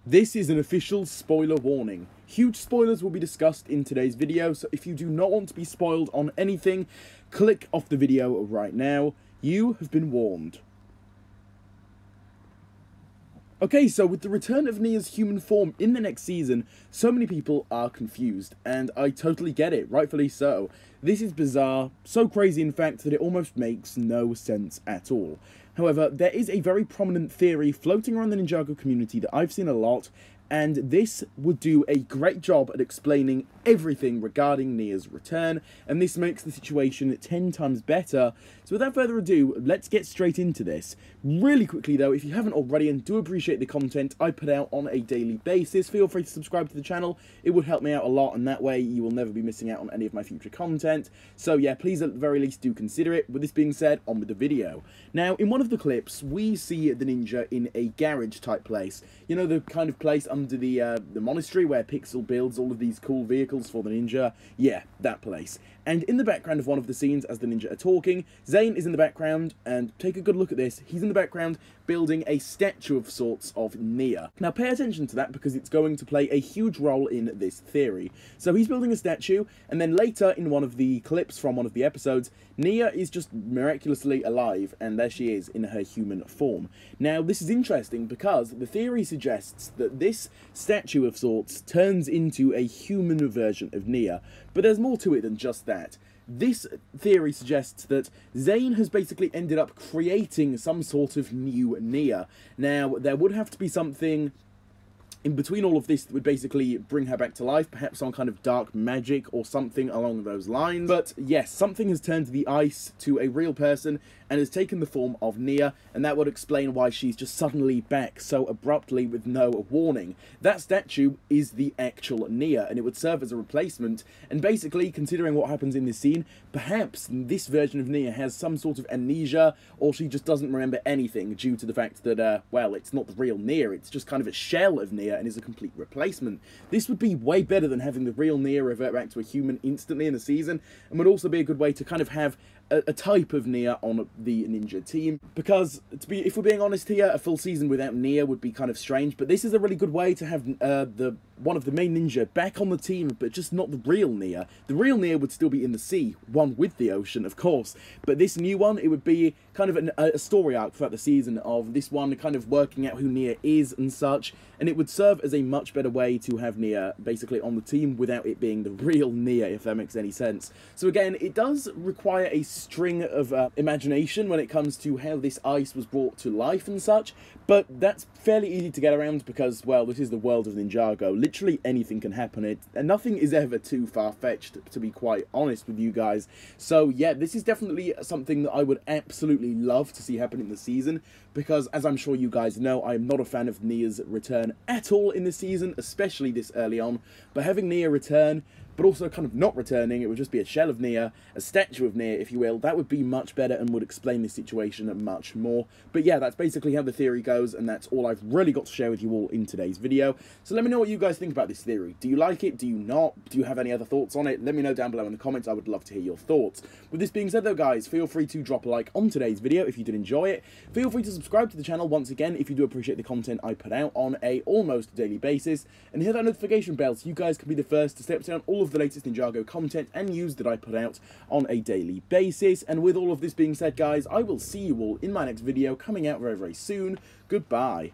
This is an official spoiler warning. Huge spoilers will be discussed in today's video, so if you do not want to be spoiled on anything, click off the video right now. You have been warned. Okay, so with the return of Nia's human form in the next season, so many people are confused, and I totally get it, rightfully so. This is bizarre, so crazy in fact that it almost makes no sense at all. However, there is a very prominent theory floating around the Ninjago community that I've seen a lot, and this would do a great job at explaining everything regarding Nia's return, and this makes the situation 10 times better. So without further ado, let's get straight into this. Really quickly though, if you haven't already and do appreciate the content I put out on a daily basis, feel free to subscribe to the channel. It would help me out a lot, and that way you will never be missing out on any of my future content. So yeah, please at the very least do consider it. With this being said, on with the video. Now, in one of the clips, we see the ninja in a garage type place. You know, the kind of place under the monastery where Pixel builds all of these cool vehicles for the ninja. Yeah, that place. And in the background of one of the scenes as the ninja are talking, Zane is in the background, and take a good look at this. He's in the background building a statue of sorts of Nia. Now pay attention to that because it's going to play a huge role in this theory. So he's building a statue, and then later in one of the clips from one of the episodes, Nia is just miraculously alive, and there she is in her human form. Now this is interesting because the theory suggests that this statue of sorts turns into a human version of Nia, but there's more to it than just that. This theory suggests that Zane has basically ended up creating some sort of new Nia. Now, there would have to be something in between all of this that would basically bring her back to life, perhaps some kind of dark magic or something along those lines. But yes, something has turned the ice to a real person and has taken the form of Nia, and that would explain why she's just suddenly back so abruptly with no warning. That statue is the actual Nia, and it would serve as a replacement, and basically, considering what happens in this scene, perhaps this version of Nia has some sort of amnesia, or she just doesn't remember anything due to the fact that, well, it's not the real Nia, it's just kind of a shell of Nia and is a complete replacement. This would be way better than having the real Nia revert back to a human instantly in the season, and would also be a good way to kind of have a type of Nia on the ninja team, because if we're being honest here, a full season without Nia would be kind of strange, but this is a really good way to have one of the main ninja back on the team, but just not the real Nia. The real Nia would still be in the sea, one with the ocean, of course, but this new one, it would be kind of a story arc throughout the season of this one kind of working out who Nia is and such, and it would serve as a much better way to have Nia basically on the team without it being the real Nia, if that makes any sense. So again, it does require a string of imagination when it comes to how this ice was brought to life and such, but that's fairly easy to get around because, well, this is the world of Ninjago. Literally anything can happen, and nothing is ever too far-fetched, to be quite honest with you guys. So yeah, this is definitely something that I would absolutely love to see happen in the season, because as I'm sure you guys know, I am not a fan of Nia's return at all in this season, especially this early on, but having Nia return, but also kind of not returning, it would just be a shell of Nia, a statue of Nia, if you will. That would be much better and would explain this situation much more. But yeah, that's basically how the theory goes, and that's all I've really got to share with you all in today's video. So let me know what you guys think about this theory. Do you like it? Do you not? Do you have any other thoughts on it? Let me know down below in the comments. I would love to hear your thoughts. With this being said though, guys, feel free to drop a like on today's video if you did enjoy it. Feel free to subscribe to the channel once again if you do appreciate the content I put out on a almost daily basis, and hit that notification bell so you guys can be the first to step down all of the latest Ninjago content and news that I put out on a daily basis. And with all of this being said, guys, I will see you all in my next video coming out very, very soon. Goodbye.